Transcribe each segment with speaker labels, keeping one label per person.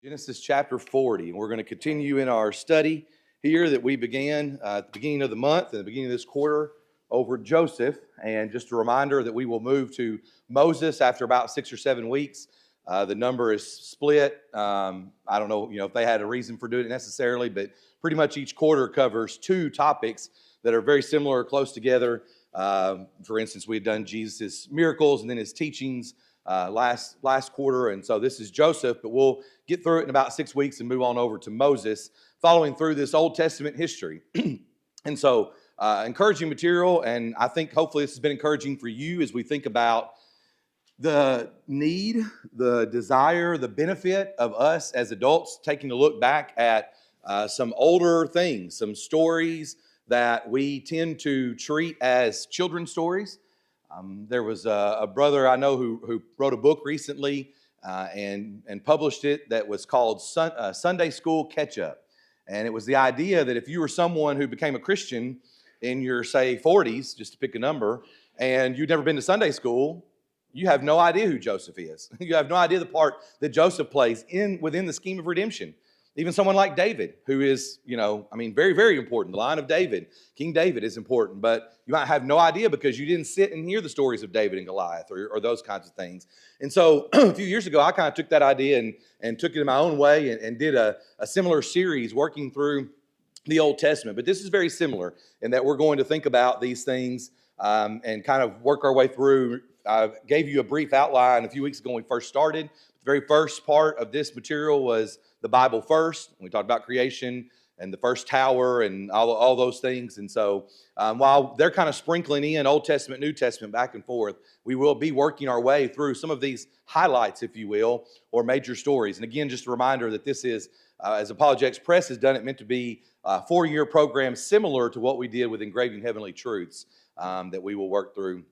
Speaker 1: Genesis chapter 40, and we're going to continue in our study here that we began at the beginning of the month and the beginning of this quarter over Joseph. And just a reminder that we will move to Moses after about 6 or 7 weeks. The number is split. I don't know, if they had a reason for doing it necessarily, but pretty much each quarter covers 2 topics that are very similar or close together. For instance, we had done Jesus' miracles and then his teachings last quarter, and so this is Joseph, but we'll get through it in about 6 weeks and move on over to Moses, following through this Old Testament history. And so encouraging material, and I think hopefully this has been encouraging for you as we think about the need, the desire, the benefit of us as adults taking a look back at some older things, some stories that we tend to treat as children's stories. There was a brother I know who wrote a book recently and published it that was called Sunday School Catch-Up. And it was the idea that if you were someone who became a Christian in your, say, 40s, just to pick a number, and you'd never been to Sunday school, you have no idea who Joseph is. You have no idea the part that Joseph plays within the scheme of redemption. Even someone like David, who is, very, very important. The line of David, King David is important, but you might have no idea because you didn't sit and hear the stories of David and Goliath or those kinds of things. And so a few years ago, I kind of took that idea and took it in my own way and did a similar series working through the Old Testament. But this is very similar in that we're going to think about these things and kind of work our way through. I gave you a brief outline a few weeks ago when we first started. The very first part of this material was the Bible first. We talked about creation and the first tower and all those things. And so while they're kind of sprinkling in Old Testament, New Testament back and forth, we will be working our way through some of these highlights, if you will, or major stories. And again, just a reminder that this is, as Apologetics Press has done it, meant to be a 4-year program similar to what we did with Engraving Heavenly Truths that we will work through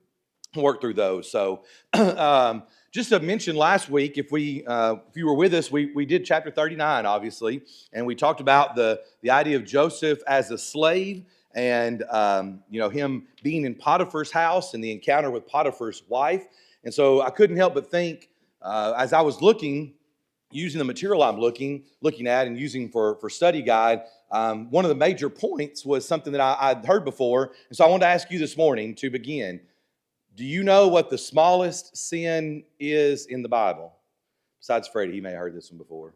Speaker 1: those. So just to mention last week, if you were with us, we did chapter 39, obviously, and we talked about the idea of Joseph as a slave and him being in Potiphar's house and the encounter with Potiphar's wife. And so I couldn't help but think as I was using the material I'm looking at and using for study guide, one of the major points was something that I'd heard before. And so I wanted to ask you this morning to begin. Do you know what the smallest sin is in the Bible? Besides Freddie, he may have heard this one before.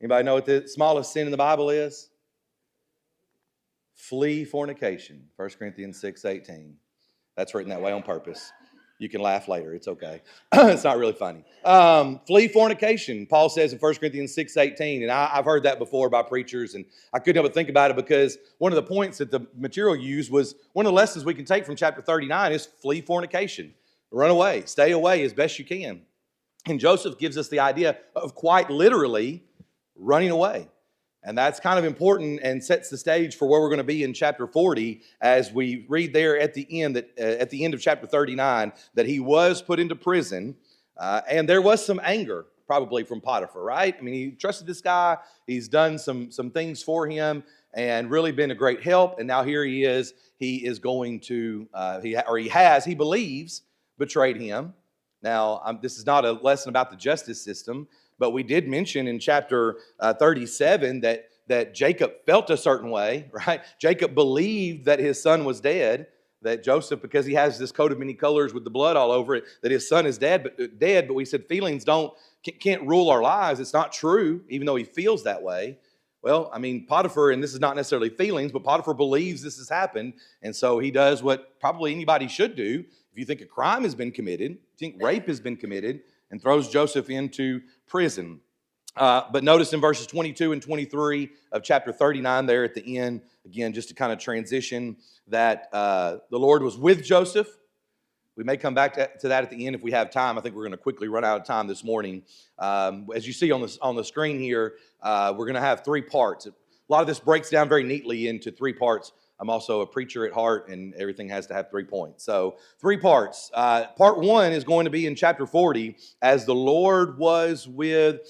Speaker 1: Anybody know what the smallest sin in the Bible is? Flee fornication, 1 Corinthians 6:18. That's written that way on purpose. You can laugh later, it's okay. It's not really funny. Flee fornication, Paul says in 1 Corinthians 6:18, and I've heard that before by preachers, and I couldn't help but think about it because one of the points that the material used was one of the lessons we can take from chapter 39 is flee fornication. Run away, stay away as best you can. And Joseph gives us the idea of quite literally running away. And that's kind of important and sets the stage for where we're going to be in chapter 40 as we read there at the end of chapter 39 that he was put into prison and there was some anger probably from Potiphar, right? I mean, he trusted this guy. He's done some things for him and really been a great help. And now here he is. He is going to, he believes, betrayed him. Now, this is not a lesson about the justice system, but we did mention in chapter 37 that Jacob felt a certain way, right? Jacob believed that his son was dead, that Joseph, because he has this coat of many colors with the blood all over it, that his son is dead. But we said feelings can't rule our lives. It's not true, even though he feels that way. Well, I mean, Potiphar, and this is not necessarily feelings, but Potiphar believes this has happened, and so he does what probably anybody should do. If you think a crime has been committed, if you think rape has been committed, and throws Joseph into prison. But notice in verses 22 and 23 of chapter 39 there at the end, again, just to kind of transition, that the Lord was with Joseph. We may come back to that at the end if we have time. I think we're going to quickly run out of time this morning. As you see on the screen here, we're going to have 3 parts. A lot of this breaks down very neatly into 3 parts. I'm also a preacher at heart, and everything has to have 3 points. So 3 parts. Part 1 is going to be in chapter 40, as the Lord was with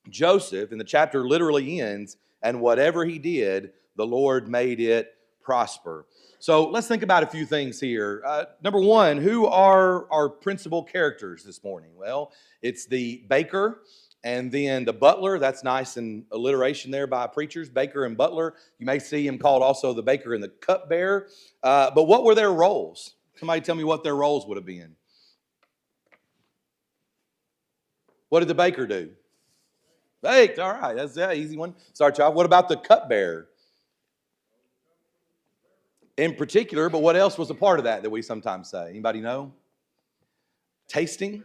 Speaker 1: Joseph, and the chapter literally ends, and whatever he did, the Lord made it prosper. So let's think about a few things here. Number 1, who are our principal characters this morning? Well, it's the baker And then the butler, that's nice and alliteration there by preachers, baker and butler. You may see him called also the baker and the cupbearer. But what were their roles? Somebody tell me what their roles would have been. What did the baker do? Baked, all right, that's an easy one. Start you off. What about the cupbearer? In particular, but what else was a part of that we sometimes say? Anybody know? Tasting.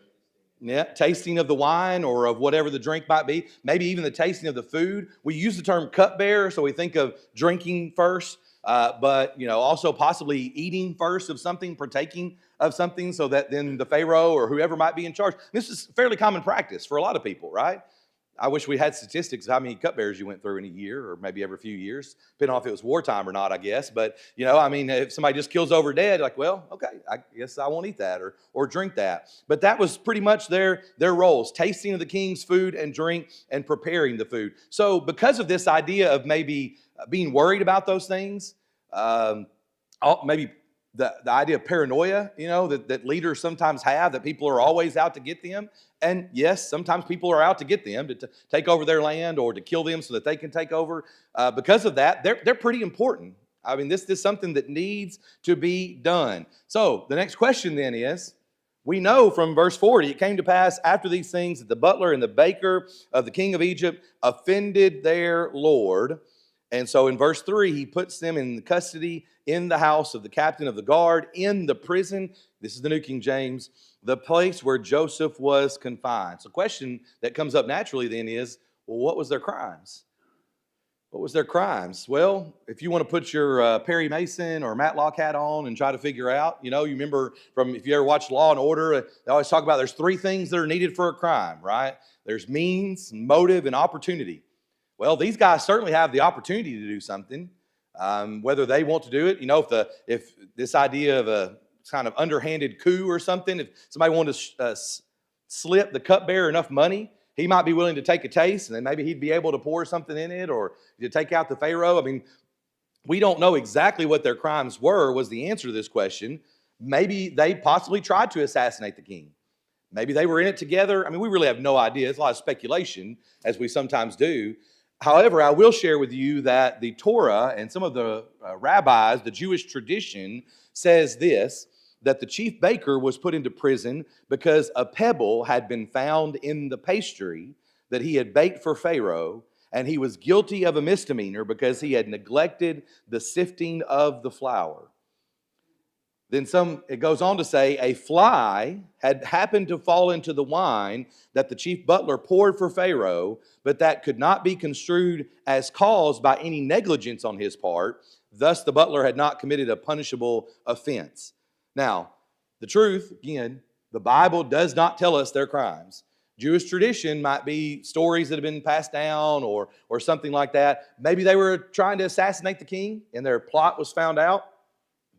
Speaker 1: Yeah, tasting of the wine or of whatever the drink might be. Maybe even the tasting of the food. We use the term cupbearer, so we think of drinking first, but also possibly eating first of something, partaking of something, so that then the Pharaoh or whoever might be in charge. This is fairly common practice for a lot of people, right? I wish we had statistics of how many cupbearers you went through in a year, or maybe every few years, depending on if it was wartime or not, I guess. But, if somebody just kills over dead, like, well, okay, I guess I won't eat that or drink that. But that was pretty much their roles, tasting of the king's food and drink and preparing the food. So because of this idea of maybe being worried about those things, maybe the idea of paranoia, that leaders sometimes have, that people are always out to get them. And yes, sometimes people are out to get them, to take over their land or to kill them so that they can take over. Because of that, they're pretty important. I mean, this is something that needs to be done. So the next question then is, we know from verse 40, it came to pass after these things that the butler and the baker of the king of Egypt offended their Lord. And so in verse 3, he puts them in custody in the house of the captain of the guard, in the prison. This is the New King James, the place where Joseph was confined. So the question that comes up naturally then is, well, what was their crimes? What was their crimes? Well, if you want to put your Perry Mason or Matlock hat on and try to figure out, you remember from, if you ever watched Law and Order, they always talk about there's three things that are needed for a crime, right? There's means, motive, and opportunity. Well, these guys certainly have the opportunity to do something. Whether they want to do it, if this idea of a kind of underhanded coup or something, if somebody wanted to slip the cupbearer enough money, he might be willing to take a taste, and then maybe he'd be able to pour something in it or to take out the Pharaoh. I mean, we don't know exactly what their crimes were, was the answer to this question. Maybe they possibly tried to assassinate the king. Maybe they were in it together. I mean, we really have no idea. It's a lot of speculation, as we sometimes do. However, I will share with you that the Torah and some of the rabbis, the Jewish tradition, says this, that the chief baker was put into prison because a pebble had been found in the pastry that he had baked for Pharaoh, and he was guilty of a misdemeanor because he had neglected the sifting of the flour. Then it goes on to say, a fly had happened to fall into the wine that the chief butler poured for Pharaoh, but that could not be construed as caused by any negligence on his part. Thus, the butler had not committed a punishable offense. Now, the truth, again, the Bible does not tell us their crimes. Jewish tradition might be stories that have been passed down or something like that. Maybe they were trying to assassinate the king and their plot was found out.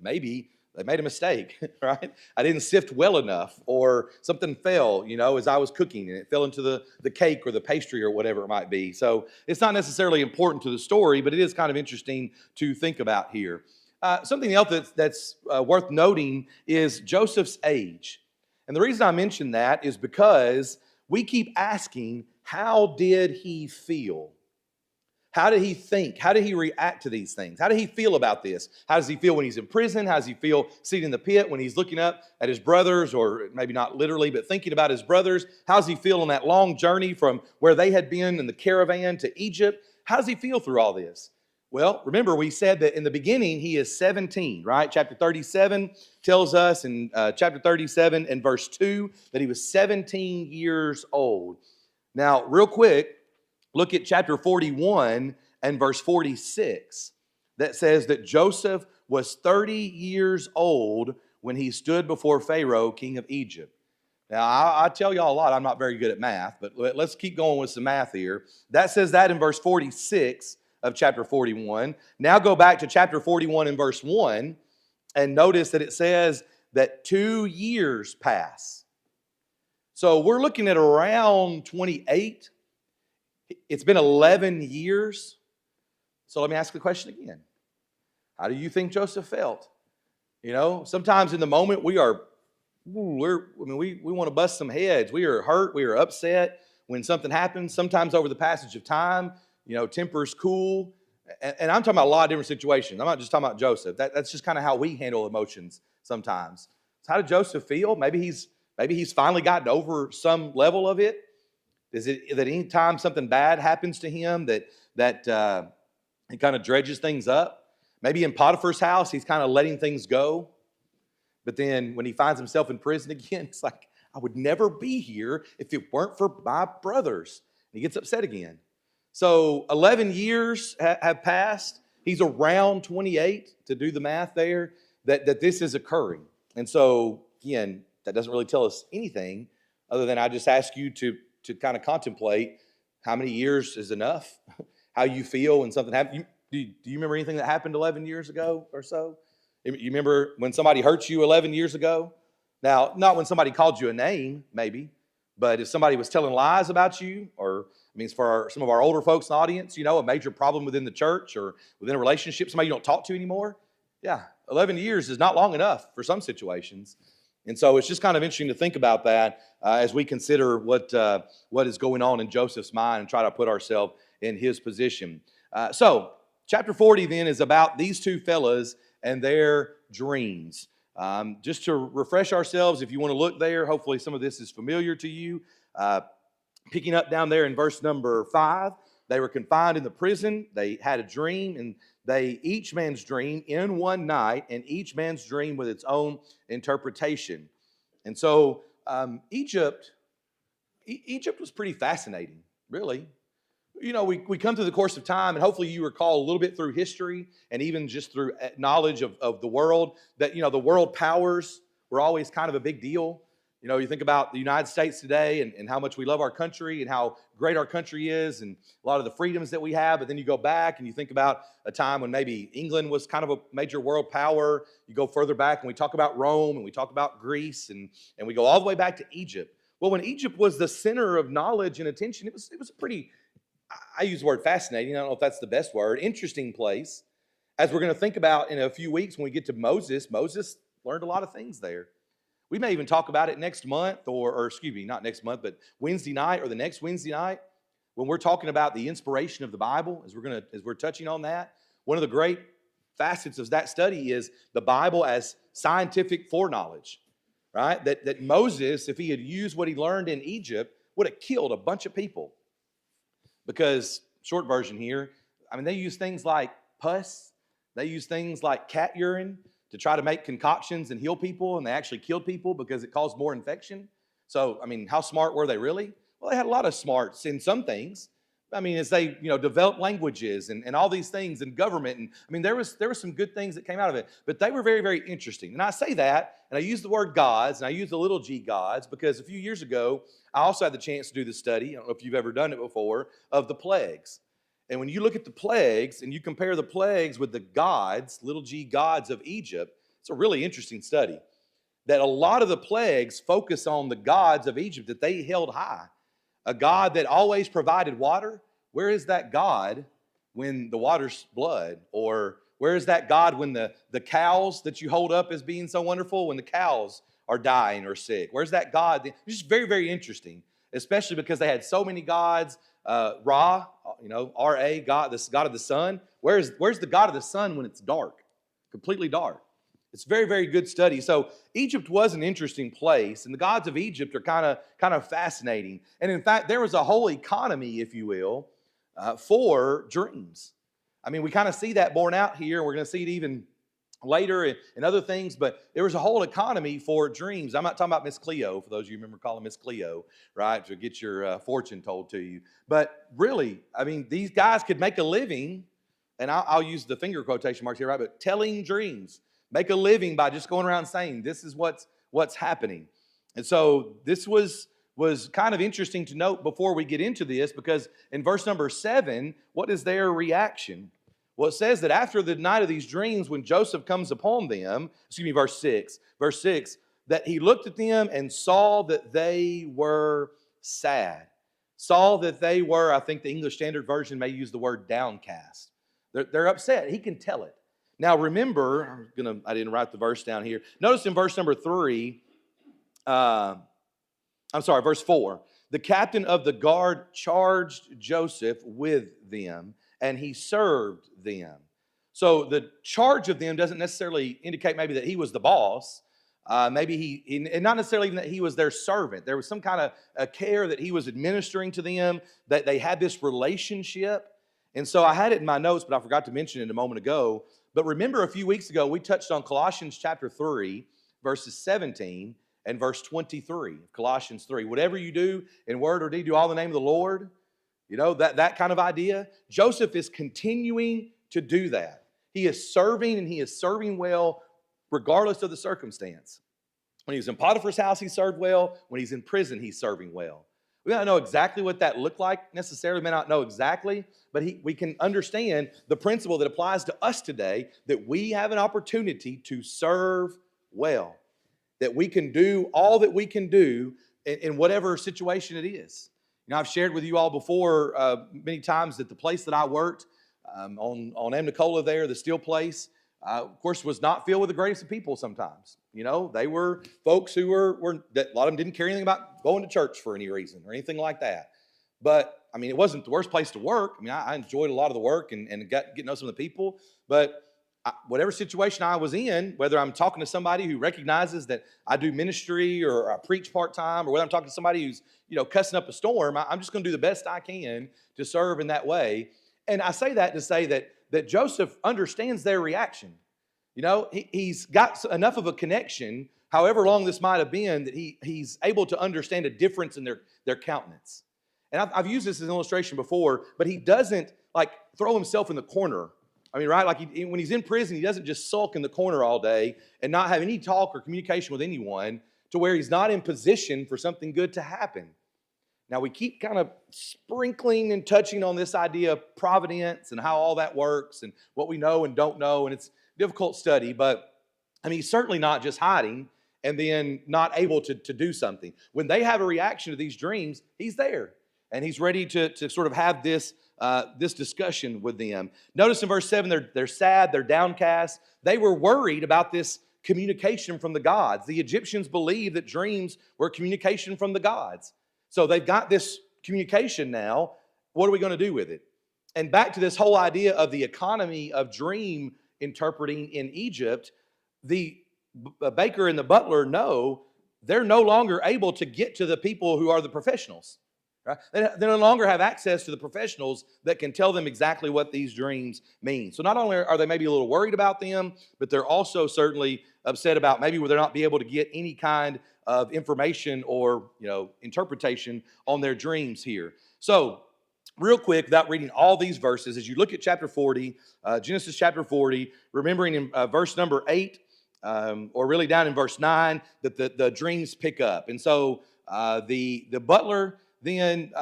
Speaker 1: Maybe they made a mistake, right? I didn't sift well enough, or something fell, as I was cooking, and it fell into the cake or the pastry or whatever it might be. So it's not necessarily important to the story, but it is kind of interesting to think about here. Something else that's worth noting is Joseph's age. And the reason I mention that is because we keep asking, how did he feel? How did he think? How did he react to these things? How did he feel about this? How does he feel when he's in prison? How does he feel sitting in the pit when he's looking up at his brothers, or maybe not literally, but thinking about his brothers? How does he feel on that long journey from where they had been in the caravan to Egypt? How does he feel through all this? Well, remember we said that in the beginning he is 17, right? Chapter 37 tells us in chapter 37 and verse 2 that he was 17 years old. Now, real quick, look at chapter 41 and verse 46. That says that Joseph was 30 years old when he stood before Pharaoh, king of Egypt. Now, I tell y'all a lot, I'm not very good at math, but let's keep going with some math here. That says that in verse 46 of chapter 41. Now go back to chapter 41 and verse 1 and notice that it says that 2 years pass. So we're looking at around 28. It's been 11 years. So let me ask the question again. How do you think Joseph felt? Sometimes in the moment we want to bust some heads. We are hurt. We are upset. when something happens, sometimes over the passage of time, tempers cool. And I'm talking about a lot of different situations. I'm not just talking about Joseph. That's just kind of how we handle emotions sometimes. So how did Joseph feel? Maybe he's finally gotten over some level of it. Is it that any time something bad happens to him that he kind of dredges things up? Maybe in Potiphar's house, he's kind of letting things go. But then when he finds himself in prison again, it's like, I would never be here if it weren't for my brothers. And he gets upset again. So 11 years have passed. He's around 28, to do the math there, that this is occurring. And so, again, that doesn't really tell us anything other than I just ask you to kind of contemplate how many years is enough, how you feel when something happens. Do you remember anything that happened 11 years ago or so? You remember when somebody hurt you 11 years ago? Now, not when somebody called you a name, maybe, but if somebody was telling lies about you, or for some of our older folks in the audience, a major problem within the church or within a relationship, somebody you don't talk to anymore. Yeah, 11 years is not long enough for some situations. And so it's just kind of interesting to think about that as we consider what is going on in Joseph's mind and try to put ourselves in his position. So chapter 40 then is about these two fellas and their dreams. Just to refresh ourselves, if you want to look there, hopefully some of this is familiar to you. Picking up down there in verse number 5, they were confined in the prison. They had a dream, and each man's dream in one night, and each man's dream with its own interpretation. And so Egypt was pretty fascinating, really. We come through the course of time, and hopefully you recall a little bit through history and even just through knowledge of the world that, the world powers were always kind of a big deal. You think about the United States today and how much we love our country and how great our country is and a lot of the freedoms that we have. But then you go back and you think about a time when maybe England was kind of a major world power. You go further back and we talk about Rome and we talk about Greece and we go all the way back to Egypt. Well, when Egypt was the center of knowledge and attention, it was a pretty, I use the word fascinating, I don't know if that's the best word, interesting place. As we're going to think about in a few weeks when we get to Moses learned a lot of things there. We may even talk about it next month, or excuse me, not next month, but Wednesday night or the next Wednesday night when we're talking about the inspiration of the Bible. As we're touching on that, one of the great facets of that study is the Bible as scientific foreknowledge, right? That Moses, if he had used what he learned in Egypt, would have killed a bunch of people. Because, short version here, they use things like pus, they use things like cat urine to try to make concoctions and heal people, and they actually killed people because it caused more infection. So, how smart were they really? Well, they had a lot of smarts in some things. As they, developed languages and all these things and government. And there was some good things that came out of it, but they were very, very interesting. And I say that, and I use the word gods, and I use the little g gods, because a few years ago, I also had the chance to do the study, I don't know if you've ever done it before, of the plagues. And when you look at the plagues and you compare the plagues with the gods, little g gods of Egypt, it's a really interesting study. That a lot of the plagues focus on the gods of Egypt that they held high. A God that always provided water. Where is that God when the water's blood? Or where is that God when the cows that you hold up as being so wonderful, when the cows are dying or sick? Where's that God? It's just very, very interesting, especially because they had so many gods. Ra, R-A, God, this God of the sun. Where's the God of the sun when it's dark, completely dark? It's very, very good study. So Egypt was an interesting place, and the gods of Egypt are kind of fascinating. And in fact, there was a whole economy, if you will, for dreams. We kind of see that borne out here, and we're going to see it even later and other things, but there was a whole economy for dreams. I'm not talking about Miss Cleo, for those of you who remember calling Miss Cleo, right, to get your fortune told to you. But really, these guys could make a living, and I'll use the finger quotation marks here, right, but telling dreams. Make a living by just going around saying, this is what's happening. And so this was kind of interesting to note before we get into this, because in verse number 7, what is their reaction? Well, it says that after the night of these dreams, when Joseph comes upon them, verse 6, that he looked at them and saw that they were sad. Saw that they were, I think the English Standard Version may use the word downcast. They're upset. He can tell it. Now remember, I didn't write the verse down here. Notice in verse number 3, verse 4, The captain of the guard charged Joseph with them, and he served them. So the charge of them doesn't necessarily indicate maybe that he was the boss. Maybe and not necessarily even that he was their servant. There was some kind of a care that he was administering to them, that they had this relationship. And so I had it in my notes, but I forgot to mention it a moment ago. But remember, a few weeks ago, we touched on Colossians chapter 3, verses 17 and verse 23. Colossians 3. Whatever you do in word or deed, do all in the name of the Lord. You know, that kind of idea. Joseph is continuing to do that. He is serving, and he is serving well regardless of the circumstance. When he was in Potiphar's house, he served well. When he's in prison, he's serving well. We don't know exactly what that looked like necessarily. We may not know exactly, but we can understand the principle that applies to us today, that we have an opportunity to serve well, that we can do all that we can do in whatever situation it is. You know, I've shared with you all before many times that the place that I worked on M. Nicola there, the steel place, of course, was not filled with the greatest of people sometimes. You know, they were folks who that a lot of them didn't care anything about going to church for any reason or anything like that. But, I mean, it wasn't the worst place to work. I mean, I enjoyed a lot of the work and got to know some of the people. But whatever situation I was in, whether I'm talking to somebody who recognizes that I do ministry or I preach part-time, or whether I'm talking to somebody who's, you know, cussing up a storm, I'm just going to do the best I can to serve in that way. And I say that to say that Joseph understands their reaction. You know, he's got enough of a connection, however long this might have been, that he's able to understand a difference in their countenance. And I've used this as an illustration before, but he doesn't like throw himself in the corner. I mean, right? Like when he's in prison, he doesn't just sulk in the corner all day and not have any talk or communication with anyone, to where he's not in position for something good to happen. Now, we keep kind of sprinkling and touching on this idea of providence and how all that works and what we know and don't know, and it's a difficult study, but I mean, he's certainly not just hiding and then not able to do something. When they have a reaction to these dreams, he's there, and he's ready to sort of have this discussion with them. Notice in verse 7, they're sad, they're downcast. They were worried about this communication from the gods. The Egyptians believed that dreams were communication from the gods. So they've got this communication now. What are we going to do with it? And back to this whole idea of the economy of dream interpreting in Egypt, the baker and the butler know they're no longer able to get to the people who are the professionals. Right? They no longer have access to the professionals that can tell them exactly what these dreams mean. So not only are they maybe a little worried about them, but they're also certainly upset about maybe they're not be able to get any kind of information or, you know, interpretation on their dreams here. So real quick, without reading all these verses, as you look at chapter 40, Genesis chapter 40, remembering in verse number 8, or really down in verse 9, that the dreams pick up. And so the butler then,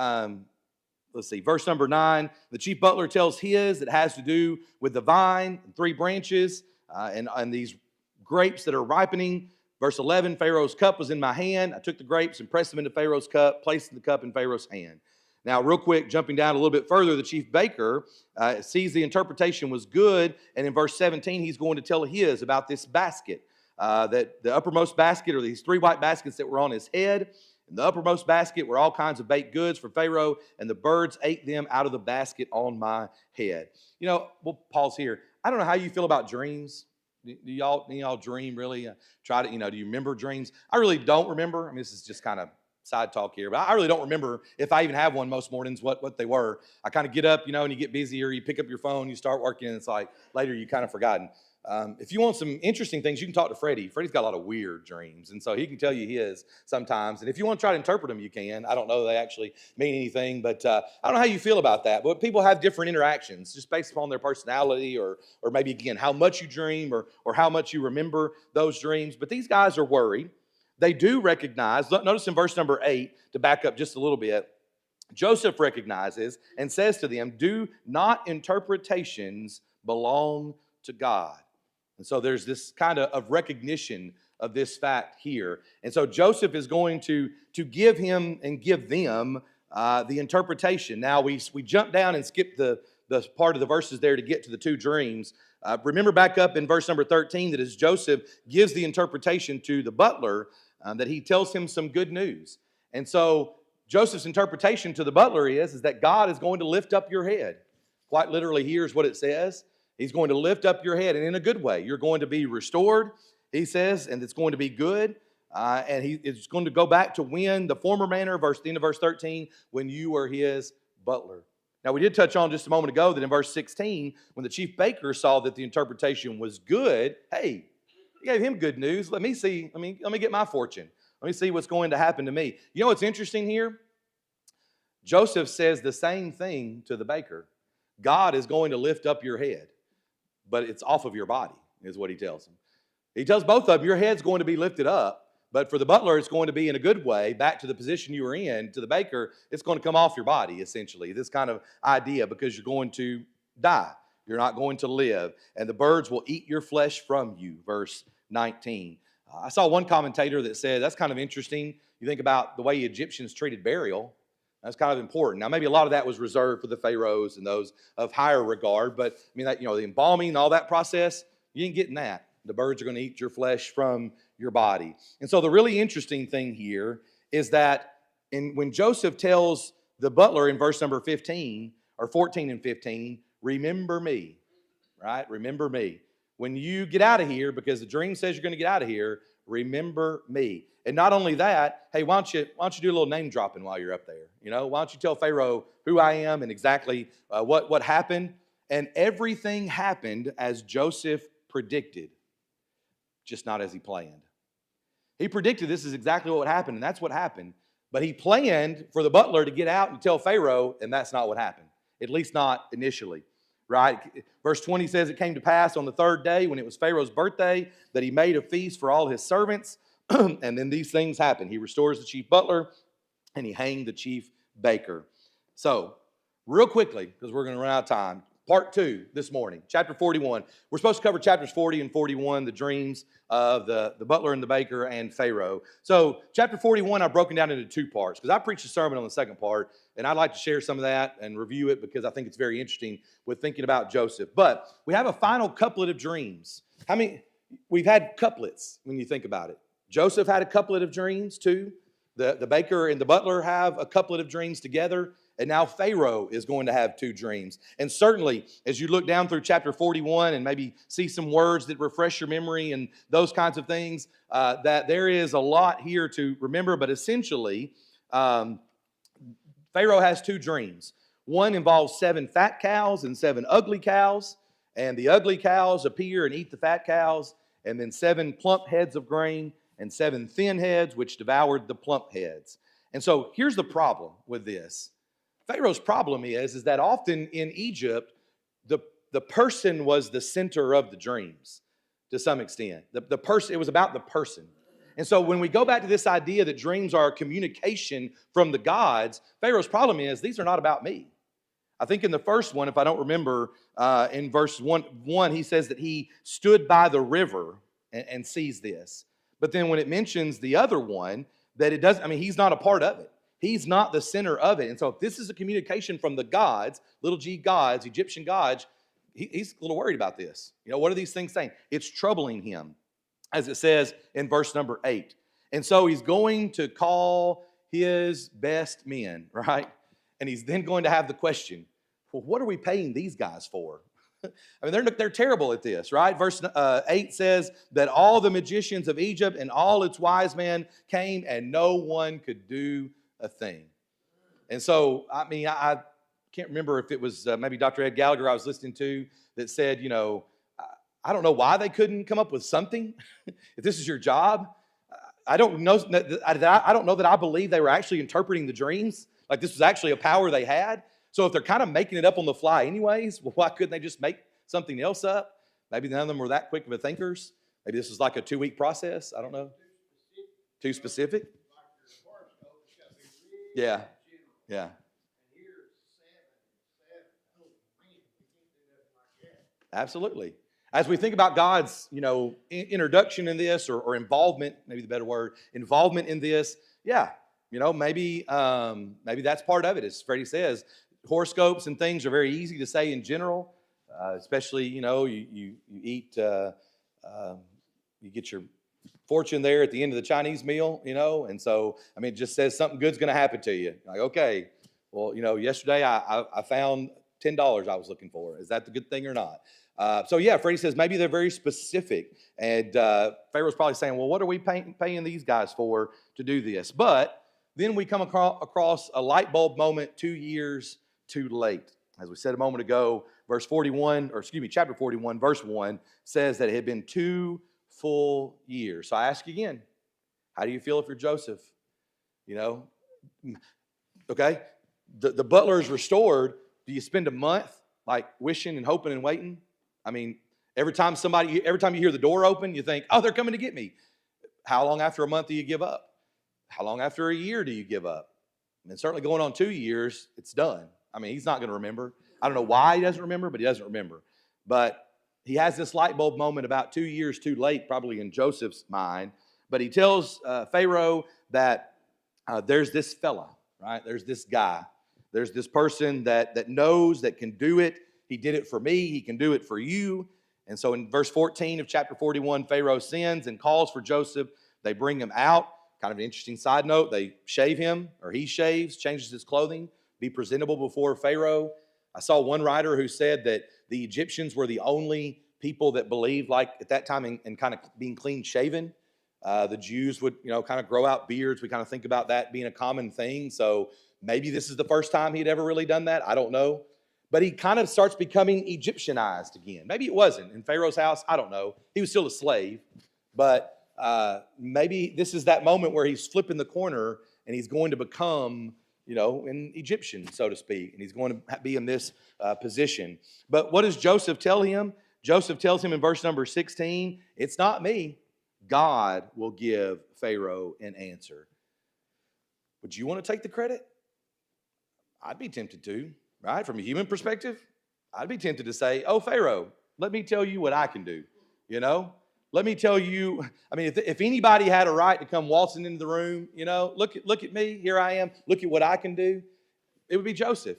Speaker 1: let's see, verse number 9, the chief butler tells his that has to do with the vine and 3 branches and these grapes that are ripening. Verse 11, Pharaoh's cup was in my hand. I took the grapes and pressed them into Pharaoh's cup, placed the cup in Pharaoh's hand. Now, real quick, jumping down a little bit further, the chief baker sees the interpretation was good, and in verse 17, he's going to tell his about this basket, that the uppermost basket are these 3 white baskets that were on his head. In the uppermost basket were all kinds of baked goods for Pharaoh, and the birds ate them out of the basket on my head. You know, we'll pause here. I don't know how you feel about dreams. Do y'all dream really? Try to, do you remember dreams? I really don't remember. I mean, this is just kind of side talk here, but I really don't remember if I even have one most mornings, what they were. I kind of get up, and you get busy, or you pick up your phone, you start working, and it's like later you kind of forgotten. If you want some interesting things, you can talk to Freddie. Freddie's got a lot of weird dreams, and so he can tell you his sometimes. And if you want to try to interpret them, you can. I don't know they actually mean anything, but I don't know how you feel about that. But people have different interactions just based upon their personality or maybe, again, how much you dream or how much you remember those dreams. But these guys are worried. They do recognize, notice in verse number 8, to back up just a little bit, Joseph recognizes and says to them, do not interpretations belong to God? And so there's this kind of recognition of this fact here. And so Joseph is going to give him and give them the interpretation. Now we jump down and skip the part of the verses there to get to the 2 dreams. Remember back up in verse number 13 that as Joseph gives the interpretation to the butler, that he tells him some good news. And so Joseph's interpretation to the butler is that God is going to lift up your head. Quite literally, here's what it says. He's going to lift up your head, and in a good way. You're going to be restored, he says, and it's going to be good. And he is going to go back to when the former manner, the end of verse 13, when you were his butler. Now, we did touch on just a moment ago that in verse 16, when the chief baker saw that the interpretation was good, hey, he gave him good news. Let me see. Let me get my fortune. Let me see what's going to happen to me. You know what's interesting here? Joseph says the same thing to the baker. God is going to lift up your head, but it's off of your body, is what he tells him. He tells both of them, your head's going to be lifted up, but for the butler, it's going to be in a good way, back to the position you were in. To the baker, it's going to come off your body, essentially, this kind of idea, because you're going to die. You're not going to live, and the birds will eat your flesh from you, verse 19. I saw one commentator that said, that's kind of interesting. You think about the way Egyptians treated burial. That's kind of important. Now, maybe a lot of that was reserved for the pharaohs and those of higher regard, but I mean, that, the embalming and all that process, you ain't getting that. The birds are going to eat your flesh from your body. And so the really interesting thing here is that when Joseph tells the butler in verse number 15, or 14 and 15, remember me, right? Remember me. When you get out of here, because the dream says you're going to get out of here, remember me. And not only that, hey, why don't you do a little name dropping while you're up there? Why don't you tell Pharaoh who I am and exactly what happened? And everything happened as Joseph predicted, just not as he planned. He predicted this is exactly what would happen, and that's what happened. But he planned for the butler to get out and tell Pharaoh, and that's not what happened, at least not initially. Right? Verse 20 says, it came to pass on the third day when it was Pharaoh's birthday that he made a feast for all his servants. And then these things happened. He restores the chief butler and he hanged the chief baker. So, real quickly, because we're going to run out of time, part 2 this morning, chapter 41. We're supposed to cover chapters 40 and 41, the dreams of the butler and the baker and Pharaoh. So, chapter 41, I've broken down into 2 parts because I preached a sermon on the second part, and I'd like to share some of that and review it because I think it's very interesting with thinking about Joseph. But we have a final couplet of dreams. We've had couplets when you think about it. Joseph had a couplet of dreams too. The baker and the butler have a couplet of dreams together. And now Pharaoh is going to have 2 dreams. And certainly, as you look down through chapter 41 and maybe see some words that refresh your memory and those kinds of things, that there is a lot here to remember. But essentially, Pharaoh has 2 dreams. One involves 7 fat cows and 7 ugly cows. And the ugly cows appear and eat the fat cows. And then 7 plump heads of grain and 7 thin heads, which devoured the plump heads. And so here's the problem with this. Pharaoh's problem is that often in Egypt, the person was the center of the dreams to some extent. The person, it was about the person. And so when we go back to this idea that dreams are communication from the gods, Pharaoh's problem is these are not about me. I think in the first one, if I don't remember, in verse 1, he says that he stood by the river and sees this. But then when it mentions the other one, that it doesn't, he's not a part of it. He's not the center of it. And so if this is a communication from the gods, little g gods, Egyptian gods, he's a little worried about this. What are these things saying? It's troubling him, as it says in verse number 8. And so he's going to call his best men, right? And he's then going to have the question, well, what are we paying these guys for? They're terrible at this, right? Verse 8 says that all the magicians of Egypt and all its wise men came and no one could do a thing. And so, I can't remember if it was maybe Dr. Ed Gallagher I was listening to that said, I don't know why they couldn't come up with something. If this is your job, I don't know that I believe they were actually interpreting the dreams. Like this was actually a power they had. So if they're kind of making it up on the fly anyways, well, why couldn't they just make something else up? Maybe none of them were that quick of a thinkers. Maybe this was like a 2-week process. I don't know. Too specific? Yeah. Absolutely. As we think about God's, introduction in this or involvement, maybe the better word, involvement in this, yeah, maybe that's part of it. As Freddie says, horoscopes and things are very easy to say in general, especially, you eat, you get your fortune there at the end of the Chinese meal, and so, I mean, it just says something good's going to happen to you. Like, okay, well, yesterday I found $10 I was looking for. Is that the good thing or not? So yeah, Freddie says maybe they're very specific, and Pharaoh's probably saying, well, what are we paying these guys for to do this? But then we come across a light bulb moment 2 years too late. As we said a moment ago, chapter 41, verse 1 says that it had been 2 full years. So I ask you again, how do you feel if you're Joseph? Okay, the butler is restored. Do you spend a month like wishing and hoping and waiting? I mean, every time you hear the door open, you think, oh, they're coming to get me. How long after a month do you give up? How long after a year do you give up? And certainly going on 2 years, it's done. I mean, he's not going to remember. I don't know why he doesn't remember, but he doesn't remember. But he has this light bulb moment about 2 years too late, probably in Joseph's mind. But he tells Pharaoh that there's this fella, right? There's this guy. There's this person that knows, that can do it. He did it for me. He can do it for you. And so in verse 14 of chapter 41, Pharaoh sends and calls for Joseph. They bring him out. Kind of an interesting side note. They shave him, or he shaves, changes his clothing, be presentable before Pharaoh. I saw one writer who said that the Egyptians were the only people that believed, like at that time, in kind of being clean shaven. The Jews would, kind of grow out beards. We kind of think about that being a common thing. So maybe this is the first time he'd ever really done that. I don't know. But he kind of starts becoming Egyptianized again. Maybe it wasn't in Pharaoh's house. I don't know. He was still a slave. But maybe this is that moment where he's flipping the corner and he's going to become, an Egyptian, so to speak. And he's going to be in this position. But what does Joseph tell him? Joseph tells him in verse number 16, it's not me. God will give Pharaoh an answer. Would you want to take the credit? I'd be tempted to, right? From a human perspective, I'd be tempted to say, oh, Pharaoh, let me tell you what I can do, Let me tell you, I mean, if anybody had a right to come waltzing into the room, look at me, here I am, look at what I can do, it would be Joseph.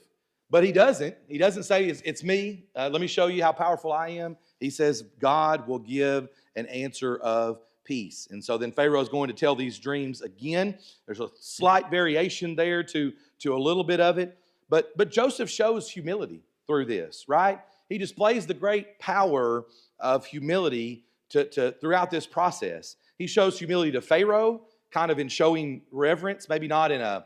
Speaker 1: But he doesn't. He doesn't say, it's me, let me show you how powerful I am. He says, God will give an answer of peace. And so then Pharaoh is going to tell these dreams again. There's a slight variation there to a little bit of it. But Joseph shows humility through this, right? He displays the great power of humility to throughout this process. He shows humility to Pharaoh, kind of in showing reverence, maybe not in a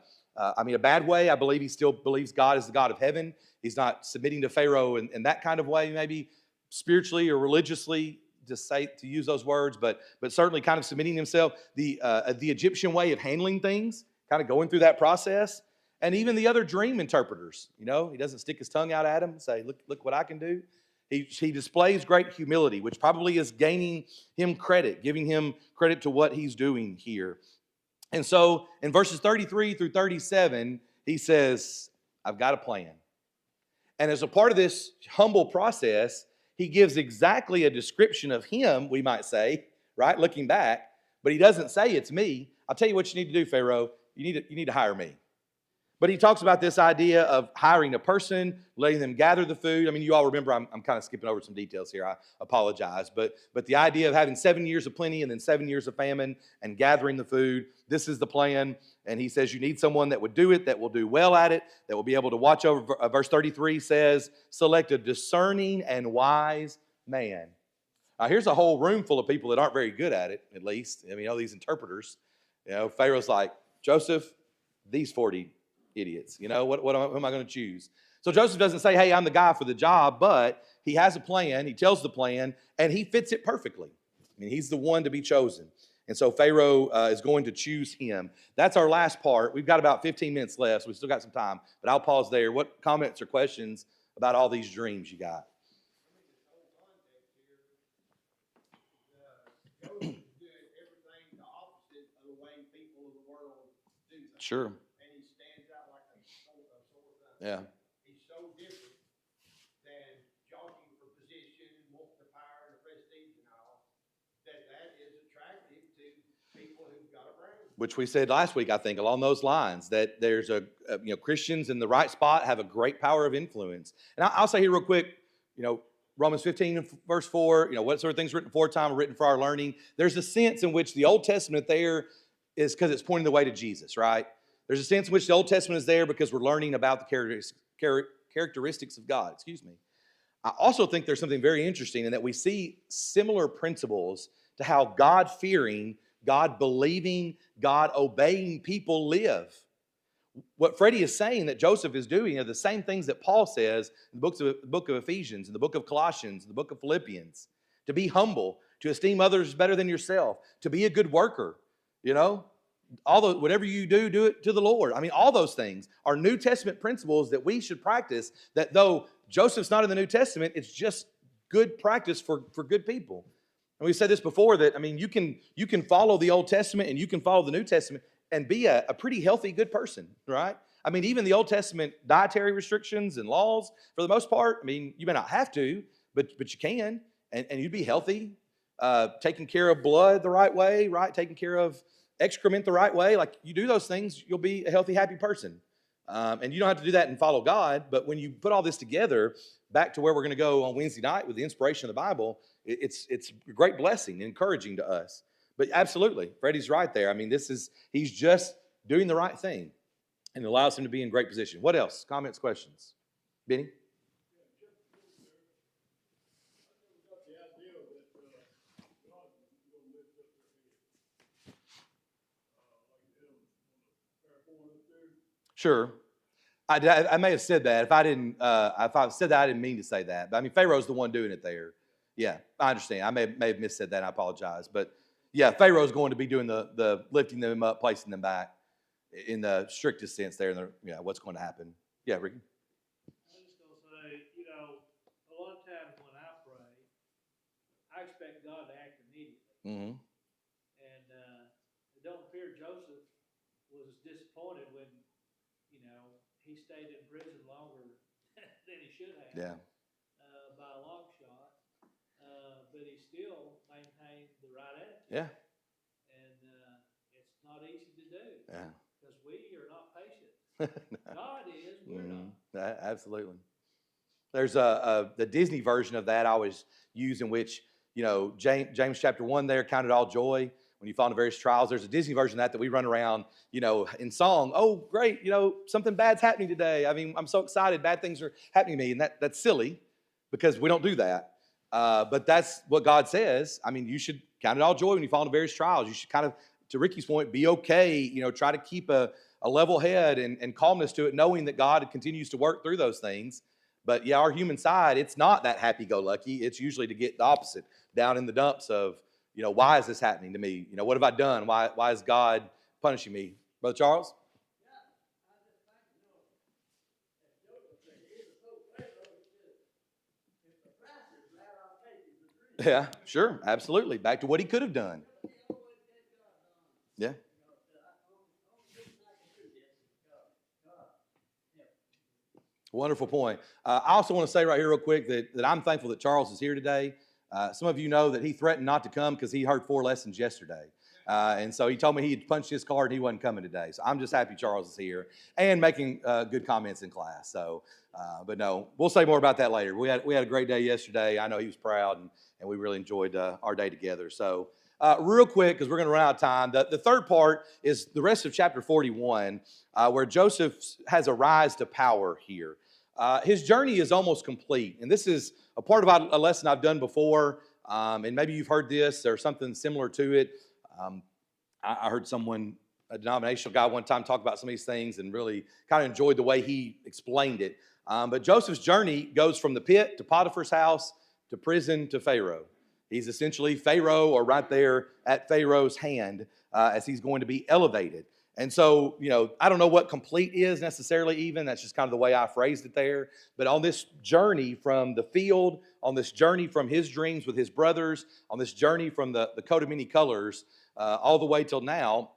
Speaker 1: bad way. I believe he still believes God is the God of heaven. He's not submitting to Pharaoh in that kind of way, maybe spiritually or religiously, to use those words, but certainly kind of submitting himself. The Egyptian way of handling things, kind of going through that process. And even the other dream interpreters, he doesn't stick his tongue out at him and say, look what I can do. He displays great humility, which probably is gaining him credit, giving him credit to what he's doing here. And so in verses 33 through 37, he says, I've got a plan. And as a part of this humble process, he gives exactly a description of him, we might say, right, looking back, but he doesn't say it's me. I'll tell you what you need to do, Pharaoh. You need to hire me. But he talks about this idea of hiring a person, letting them gather the food. I mean, you all remember, I'm kind of skipping over some details here. I apologize. But the idea of having 7 years of plenty and then 7 years of famine and gathering the food, this is the plan. And he says you need someone that would do it, that will do well at it, that will be able to watch over. Verse 33 says, select a discerning and wise man. Now, here's a whole room full of people that aren't very good at it, at least. I mean, these interpreters. Pharaoh's like, Joseph, these 40 idiots. Who am I going to choose? So Joseph doesn't say, hey, I'm the guy for the job, but he has a plan. He tells the plan, and he fits it perfectly. I mean, he's the one to be chosen. And so Pharaoh is going to choose him. That's our last part. We've got about 15 minutes left, so we've still got some time, but I'll pause there. What comments or questions about all these dreams you got? Sure. Yeah.
Speaker 2: He's so different than jockeying for position and wanting the power and the prestige and all, that is attractive to people who've got a brain.
Speaker 1: Which we said last week, I think, along those lines, that there's Christians in the right spot have a great power of influence. And I'll say here real quick, Romans 15 and verse 4, what sort of things written for time are written for our learning. There's a sense in which the Old Testament there is because it's pointing the way to Jesus, right? There's a sense in which the Old Testament is there because we're learning about the characteristics of God, I also think there's something very interesting in that we see similar principles to how God-fearing, God-believing, God-obeying people live. What Freddie is saying that Joseph is doing are the same things that Paul says in the book of Ephesians, in the book of Colossians, in the book of Philippians. To be humble, to esteem others better than yourself, to be a good worker, whatever you do, do it to the Lord. All those things are New Testament principles that we should practice, that though Joseph's not in the New Testament, it's just good practice for good people. And we've said this before that, you can follow the Old Testament and you can follow the New Testament and be a pretty healthy, good person, right? Even the Old Testament dietary restrictions and laws, for the most part, you may not have to, but you can, and you'd be healthy, taking care of blood the right way, right? Taking care of excrement the right way. Like, you do those things, you'll be a healthy, happy person. And you don't have to do that and follow God, but when you put all this together, back to where we're going to go on Wednesday night with the inspiration of the Bible, it's a great blessing, encouraging to us. But absolutely, Freddie's right there. He's just doing the right thing, and it allows him to be in great position. What else? Comments, questions? Benny? Sure. I may have said that. If I said that, I didn't mean to say that. But Pharaoh's the one doing it there. Yeah, I understand. I may have missaid that. I apologize. But yeah, Pharaoh's going to be doing the lifting them up, placing them back in the strictest sense there. And what's going to happen? Yeah, Ricky.
Speaker 3: I was just going to say, a lot of times when I pray, I expect God to act immediately.
Speaker 1: Mm-hmm.
Speaker 3: And it don't appear Joseph was disappointed when, he stayed in prison longer than he should have.
Speaker 1: Yeah.
Speaker 3: By a long shot. But he still maintained the right attitude.
Speaker 1: Yeah.
Speaker 3: And it's not easy to do.
Speaker 1: Yeah.
Speaker 3: Because we are not patient. No. God is, we're not.
Speaker 1: Absolutely. There's the Disney version of that I always use, in which, James chapter 1 there, count it all joy when you fall into various trials. There's a Disney version of that we run around, in song. Oh, great, something bad's happening today. I'm so excited. Bad things are happening to me. And that's silly, because we don't do that. But that's what God says. You should count it all joy when you fall into various trials. You should kind of, to Ricky's point, be okay. Try to keep a level head and calmness to it, knowing that God continues to work through those things. But yeah, our human side, it's not that happy-go-lucky. It's usually to get the opposite, down in the dumps of, why is this happening to me? What have I done? Why is God punishing me? Brother Charles? Yeah, sure, absolutely. Back to what he could have done. Yeah. Wonderful point. I also want to say right here real quick that I'm thankful that Charles is here today. Some of you know that he threatened not to come because he heard 4 lessons yesterday. And so he told me he'd punched his card and he wasn't coming today. So I'm just happy Charles is here and making good comments in class. So, but no, we'll say more about that later. We had a great day yesterday. I know he was proud, and we really enjoyed our day together. So real quick, because we're going to run out of time, the third part is the rest of chapter 41, where Joseph has a rise to power here. His journey is almost complete, and this is a part of a lesson I've done before, and maybe you've heard this or something similar to it. I heard a denominational guy one time talk about some of these things and really kind of enjoyed the way he explained it. But Joseph's journey goes from the pit to Potiphar's house to prison to Pharaoh. He's essentially Pharaoh, or right there at Pharaoh's hand, as he's going to be elevated. And so, I don't know what complete is necessarily even. That's just kind of the way I phrased it there. But on this journey from the field, on this journey from his dreams with his brothers, on this journey from the coat of many colors, all the way till now,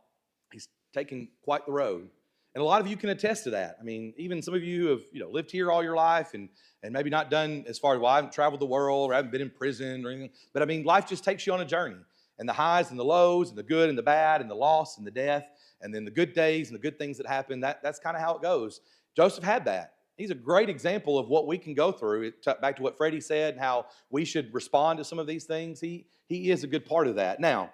Speaker 1: he's taken quite the road. And a lot of you can attest to that. Even some of you who have lived here all your life and maybe not done as far as, well, I haven't traveled the world or I haven't been in prison or anything. But life just takes you on a journey. And the highs and the lows and the good and the bad and the loss and the death and then the good days and the good things that happen, that's kind of how it goes. Joseph had that. He's a great example of what we can go through. Back to what Freddie said and how we should respond to some of these things. He is a good part of that. Now,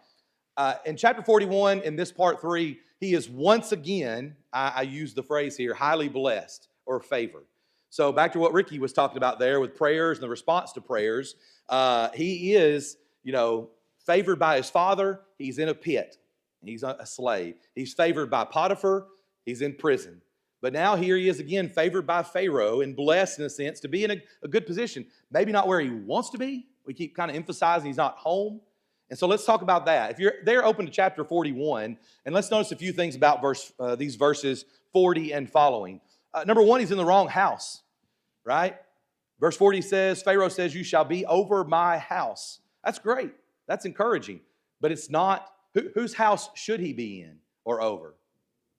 Speaker 1: in chapter 41, in this part 3, he is once again, I use the phrase here, highly blessed or favored. So back to what Ricky was talking about there with prayers and the response to prayers. He is, favored by his father. He's in a pit. He's a slave. He's favored by Potiphar. He's in prison. But now here he is again, favored by Pharaoh and blessed in a sense to be in a good position. Maybe not where he wants to be. We keep kind of emphasizing he's not home. And so let's talk about that. If you're there, open to chapter 41, and let's notice a few things about these verses 40 and following. Number one, he's in the wrong house, right? Verse 40 says, Pharaoh says, you shall be over my house. That's great. That's encouraging. But it's not, whose house should he be in or over?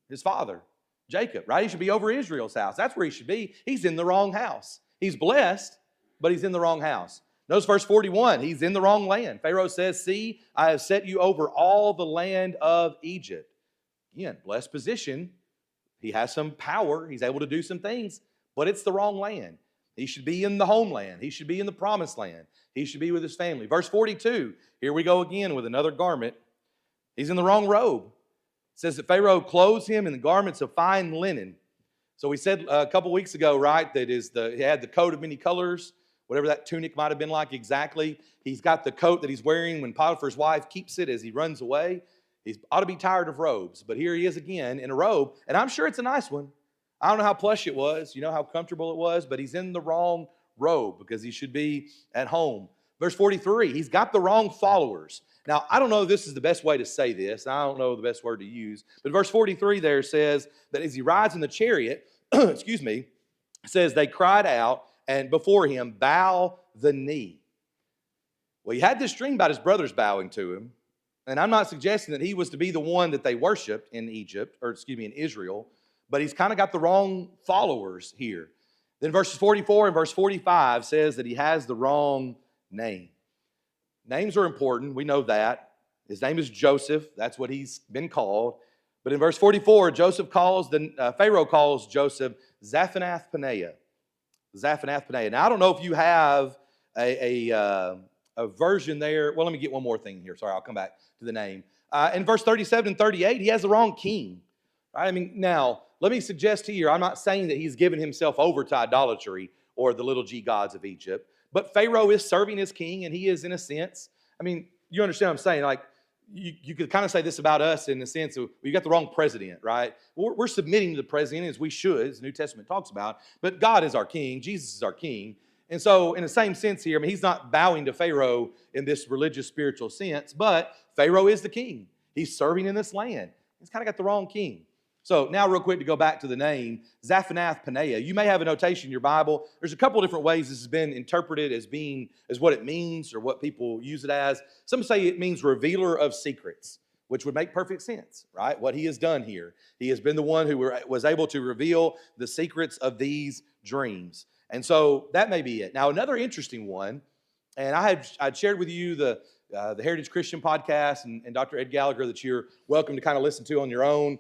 Speaker 1: His father, Jacob, right? He should be over Israel's house. That's where he should be. He's in the wrong house. He's blessed, but he's in the wrong house. Notice verse 41, he's in the wrong land. Pharaoh says, see, I have set you over all the land of Egypt. Again, blessed position. He has some power. He's able to do some things, but it's the wrong land. He should be in the homeland. He should be in the promised land. He should be with his family. Verse 42, here we go again with another garment. He's in the wrong robe. It says that Pharaoh clothes him in the garments of fine linen. So we said a couple weeks ago, right, that he had the coat of many colors, whatever that tunic might have been like exactly. He's got the coat that he's wearing when Potiphar's wife keeps it as he runs away. He ought to be tired of robes, but here he is again in a robe, and I'm sure it's a nice one. I don't know how plush it was, how comfortable it was, but he's in the wrong robe because he should be at home. Verse 43, he's got the wrong followers. Now, I don't know if this is the best way to say this. I don't know the best word to use, but verse 43 there says that as he rides in the chariot, excuse me, says they cried out and before him, bow the knee. Well, he had this dream about his brothers bowing to him, and I'm not suggesting that he was to be the one that they worshiped in in Israel, but he's kind of got the wrong followers here. Then verses 44 and verse 45 says that he has the wrong name. Names are important. We know that. His name is Joseph. That's what he's been called. But in verse 44, Pharaoh calls Joseph Zaphanath-Paneah. Zaphanath-Paneah. Now, I don't know if you have a version there. Well, let me get one more thing here. Sorry, I'll come back to the name. In verse 37 and 38, he has the wrong king. Right? Now, let me suggest here, I'm not saying that he's given himself over to idolatry or the little g gods of Egypt, but Pharaoh is serving as king, and he is, in a sense, you understand what I'm saying? Like, you could kind of say this about us in the sense of we got the wrong president, right? We're submitting to the president as we should, as the New Testament talks about, but God is our king, Jesus is our king. And so in the same sense here, he's not bowing to Pharaoh in this religious, spiritual sense, but Pharaoh is the king. He's serving in this land. He's kind of got the wrong king. So now real quick to go back to the name, Zaphanath-Paneah. You may have a notation in your Bible. There's a couple different ways this has been interpreted as what it means or what people use it as. Some say it means revealer of secrets, which would make perfect sense, right? What he has done here. He has been the one who was able to reveal the secrets of these dreams. And so that may be it. Now, another interesting one, and I'd shared with you the Heritage Christian podcast and Dr. Ed Gallagher that you're welcome to kind of listen to on your own.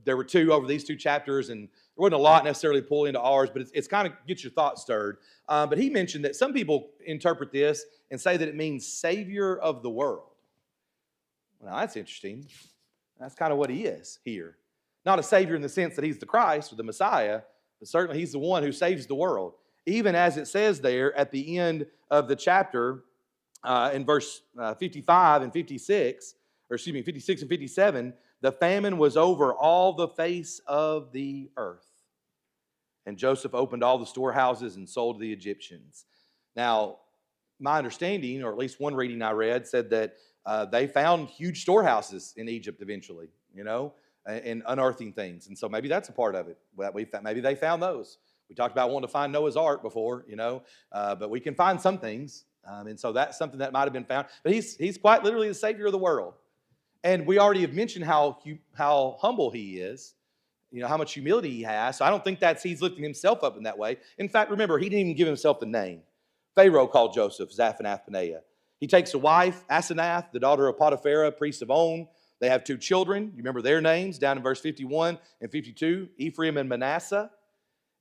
Speaker 1: There were two over these two chapters, and there wasn't a lot necessarily to pull into ours, but it's kind of gets your thoughts stirred. But he mentioned that some people interpret this and say that it means Savior of the world. Well, that's interesting. That's kind of what he is here. Not a Savior in the sense that he's the Christ or the Messiah, but certainly he's the one who saves the world. Even as it says there at the end of the chapter in verse 55 and 56, or excuse me, 56 and 57, the famine was over all the face of the earth. And Joseph opened all the storehouses and sold to the Egyptians. Now, my understanding, or at least one reading I read, said that they found huge storehouses in Egypt eventually, and unearthing things. And so maybe that's a part of it. Maybe they found those. We talked about wanting to find Noah's Ark before, but we can find some things. And so that's something that might have been found. But he's quite literally the Savior of the world. And we already have mentioned how humble he is, how much humility he has. So I don't think he's lifting himself up in that way. In fact, remember, he didn't even give himself the name. Pharaoh called Joseph Zaphanath-Paneah. He takes a wife, Asenath, the daughter of Potiphar, priest of On. They have two children. You remember their names down in verse 51 and 52, Ephraim and Manasseh.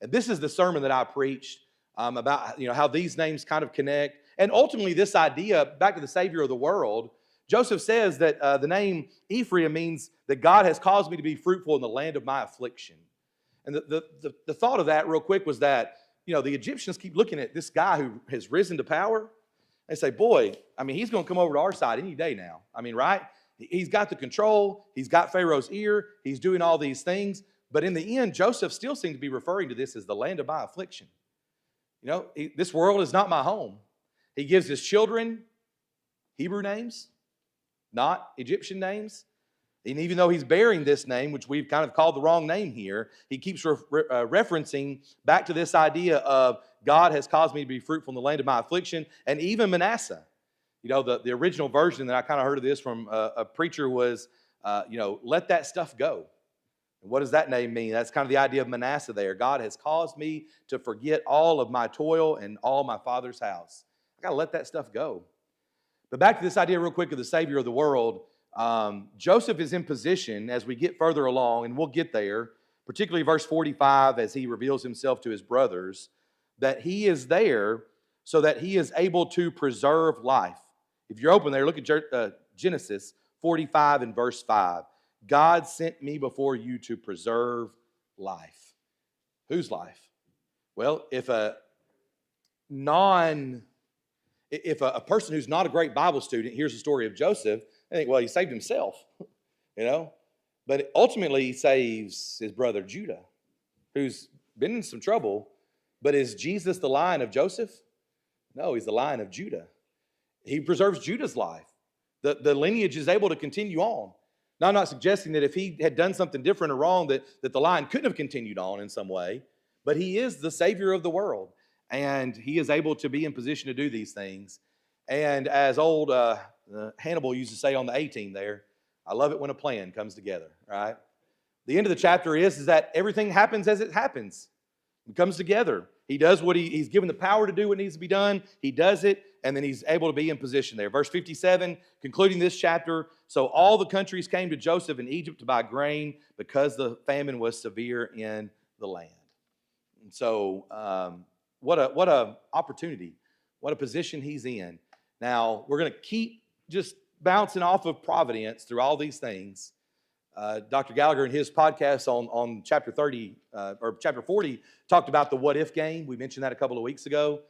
Speaker 1: And this is the sermon that I preached about, how these names kind of connect. And ultimately, this idea, back to the Savior of the world, Joseph says that the name Ephraim means that God has caused me to be fruitful in the land of my affliction. And the thought of that real quick was that, the Egyptians keep looking at this guy who has risen to power. They say, boy, he's going to come over to our side any day now. Right? He's got the control. He's got Pharaoh's ear. He's doing all these things. But in the end, Joseph still seemed to be referring to this as the land of my affliction. This world is not my home. He gives his children Hebrew names, not Egyptian names. And even though he's bearing this name, which we've kind of called the wrong name here, he keeps referencing back to this idea of God has caused me to be fruitful in the land of my affliction, and even Manasseh. The original version that I kind of heard of this from a preacher was, let that stuff go. And what does that name mean? That's kind of the idea of Manasseh there. God has caused me to forget all of my toil and all my father's house. I got to let that stuff go. But back to this idea real quick of the Savior of the world. Joseph is in position as we get further along, and we'll get there, particularly verse 45 as he reveals himself to his brothers, that he is there so that he is able to preserve life. If you're open there, look at Genesis 45 and verse 5. God sent me before you to preserve life. Whose life? Well, if a person who's not a great Bible student hears the story of Joseph, they think, well, he saved himself, But ultimately, he saves his brother Judah, who's been in some trouble. But is Jesus the line of Joseph? No, he's the line of Judah. He preserves Judah's life. The lineage is able to continue on. Now, I'm not suggesting that if he had done something different or wrong that the line couldn't have continued on in some way, but he is the Savior of the world, and he is able to be in position to do these things. And as old Hannibal used to say on the A-Team there, I love it when a plan comes together, right? The end of the chapter is that everything happens as it happens. It comes together. He does what he's given the power to do what needs to be done. He does it, and then he's able to be in position there. Verse 57, concluding this chapter, so all the countries came to Joseph in Egypt to buy grain because the famine was severe in the land. And so what a opportunity, what a position he's in. Now, we're going to keep just bouncing off of providence through all these things. Dr. Gallagher in his podcast on chapter 30 or chapter 40 talked about the what if game. We mentioned that a couple of weeks ago.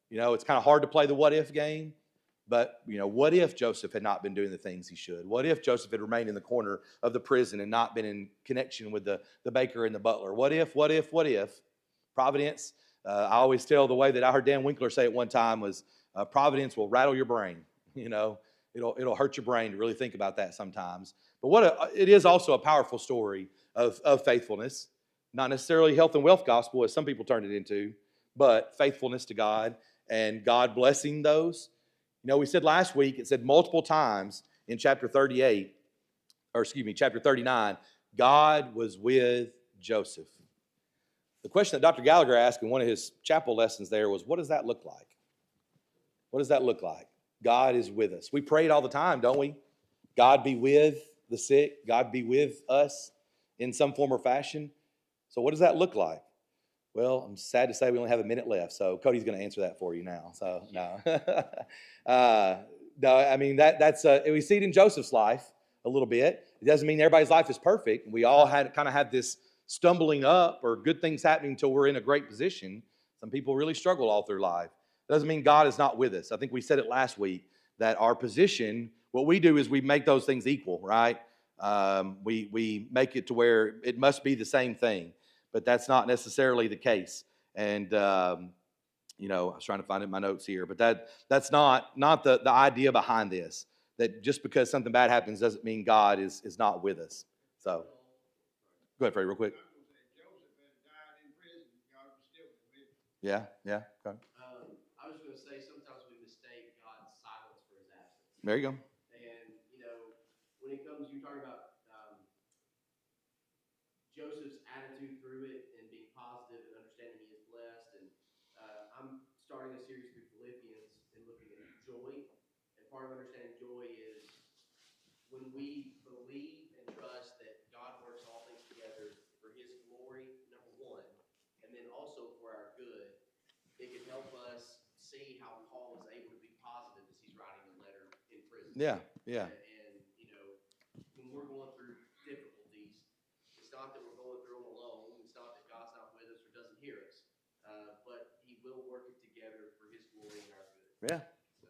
Speaker 1: It's kind of hard to play the what if game, but what if Joseph had not been doing the things he should? What if Joseph had remained in the corner of the prison and not been in connection with the baker and the butler? What if? Providence. I always tell the way that I heard Dan Winkler say it one time was providence will rattle your brain. It'll hurt your brain to really think about that sometimes. But it is also a powerful story of faithfulness, not necessarily health and wealth gospel as some people turned it into, but faithfulness to God and God blessing those. We said last week, it said multiple times in chapter 39, God was with Joseph. The question that Dr. Gallagher asked in one of his chapel lessons there was, what does that look like? What does that look like? God is with us. We pray it all the time, don't we? God be with the sick. God be with us in some form or fashion. So what does that look like? Well, I'm sad to say we only have a minute left, so Cody's going to answer that for you now. So no, that's we see it in Joseph's life a little bit. It doesn't mean everybody's life is perfect. We all kind of have this stumbling up or good things happening until we're in a great position. Some people really struggle all through life. It doesn't mean God is not with us. I think we said it last week that our position, what we do is we make those things equal, right? We make it to where it must be the same thing, but that's not necessarily the case. And I was trying to find it in my notes here, but that's not the idea behind this. That just because something bad happens doesn't mean God is not with us. So, go ahead, Freddie, real quick.
Speaker 2: Joseph had died in prison. God was still with him.
Speaker 1: Yeah. Go ahead.
Speaker 4: I was going to say sometimes we mistake God's silence for his absence.
Speaker 1: There you go.
Speaker 4: And, when it comes, you're talking about Joseph's attitude through it and being positive and understanding he is blessed. And I'm starting a series through Philippians and looking at joy. And part of understanding joy is when we believe and trust that God works all things together for his glory, number one, and then also
Speaker 1: Yeah, yeah.
Speaker 4: And, you know, when we're going through difficulties, it's not that we're going through them alone. It's not that God's not with us or doesn't hear us. But he will work it together for his glory and our good.
Speaker 1: Yeah.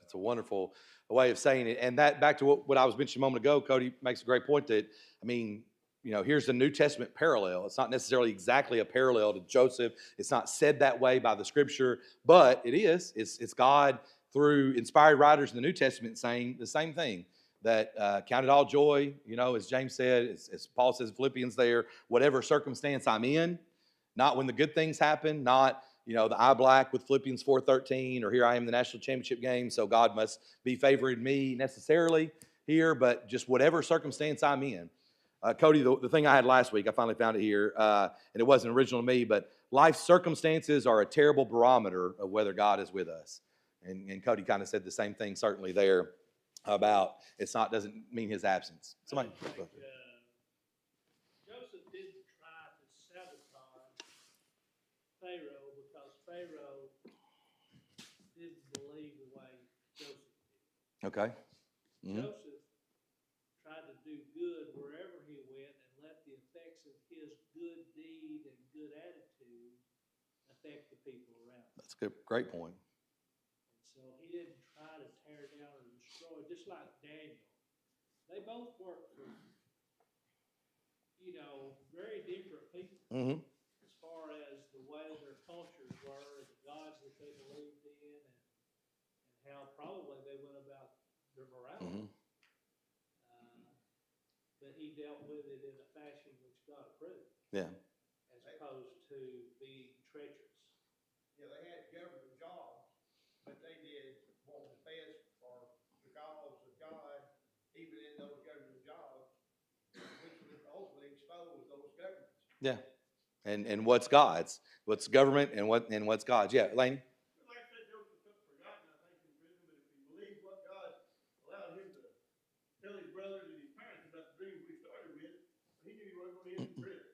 Speaker 1: It's a wonderful way of saying it. And that back to what I was mentioning a moment ago, Cody makes a great point that, I mean, you know, here's the New Testament parallel. It's not necessarily exactly a parallel to Joseph. It's not said that way by the scripture, but it is. It's God through inspired writers in the New Testament saying the same thing, that count it all joy, you know, as James said, as Paul says in Philippians there, whatever circumstance I'm in, not when the good things happen, not, you know, the eye black with Philippians 4:13, or here I am in the national championship game, so God must be favoring me necessarily here, but just whatever circumstance I'm in. Cody, the thing I had last week, I finally found it here, and it wasn't original to me, but life circumstances are a terrible barometer of whether God is with us. And Cody kind of said the same thing certainly there about doesn't mean his absence. Somebody.
Speaker 3: I think, Joseph didn't try to sabotage Pharaoh because Pharaoh didn't believe the way Joseph did.
Speaker 1: Okay. Mm-hmm.
Speaker 3: Joseph tried to do good wherever he went and let the effects of his good deed and good attitude affect the people around him.
Speaker 1: That's a great point.
Speaker 3: And so he didn't try to tear down or destroy, just like Daniel. They both worked for, you know, very different people.
Speaker 1: Mm-hmm.
Speaker 3: As far as the way their cultures were, the gods that they believed in, and how probably they went about their morality.
Speaker 1: Mm-hmm.
Speaker 3: But he dealt with it in a fashion which God approved.
Speaker 1: Yeah.
Speaker 3: As opposed to being treacherous.
Speaker 2: Yeah, they had government jobs, but they did what was best for the cause of God, even in those government jobs, which would ultimately expose those governments.
Speaker 1: Yeah. And what's God's? What's government and what's God's? Yeah, Lane.
Speaker 2: Like I said, Joseph took forgotten, I think, in prison, but if you believe what God allowed him to tell his brothers and his parents about the dreams we started with, he knew he wasn't going to end in prison.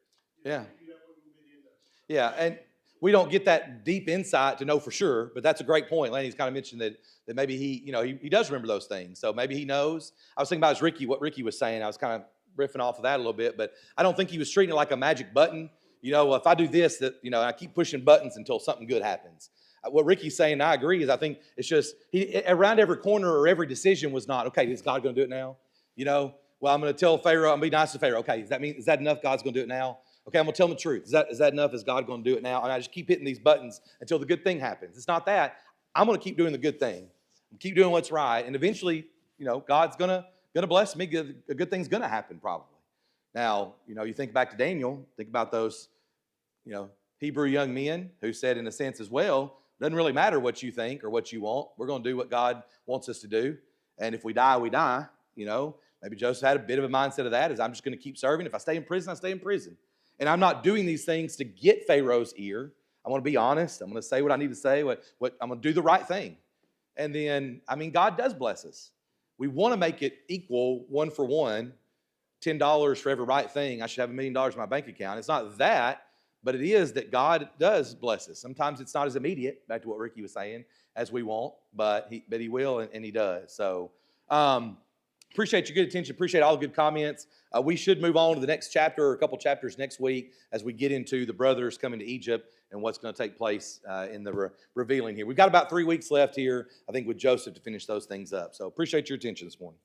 Speaker 1: Yeah.
Speaker 2: He knew that wasn't going to be the end of it.
Speaker 1: Yeah, and we don't get that deep insight to know for sure, but that's a great point. Laney's kind of mentioned that maybe he does remember those things, so maybe he knows. I was thinking about what Ricky was saying. I was kind of riffing off of that a little bit, but I don't think he was treating it like a magic button. You know, if I do this, I keep pushing buttons until something good happens. What Ricky's saying, and I agree, is I think it's just around every corner or every decision was not, okay, is God going to do it now? You know, well, I'm going to tell Pharaoh, I'm going to be nice to Pharaoh. Okay, is that enough? God's going to do it now? Okay, I'm going to tell him the truth. Is that enough? Is God going to do it now? And I just keep hitting these buttons until the good thing happens. It's not that. I'm going to keep doing the good thing. Keep doing what's right. And eventually, God's going to bless me. A good thing's going to happen probably. Now, you think back to Daniel, think about those, Hebrew young men who said in a sense as well, doesn't really matter what you think or what you want. We're going to do what God wants us to do. And if we die, we die. Maybe Joseph had a bit of a mindset of that, is I'm just going to keep serving. If I stay in prison, I stay in prison. And I'm not doing these things to get Pharaoh's ear. I want to be honest. I'm going to say what I need to say. What I'm going to do the right thing. And then, God does bless us. We want to make it equal, one for one, $10 for every right thing. I should have $1 million in my bank account. It's not that, but it is that God does bless us. Sometimes it's not as immediate, back to what Ricky was saying, as we want, but he will, and he does. So appreciate your good attention. Appreciate all the good comments. We should move on to the next chapter or a couple chapters next week as we get into the brothers coming to Egypt and what's going to take place in the revealing here. We've got about 3 weeks left here, I think, with Joseph to finish those things up. So appreciate your attention this morning.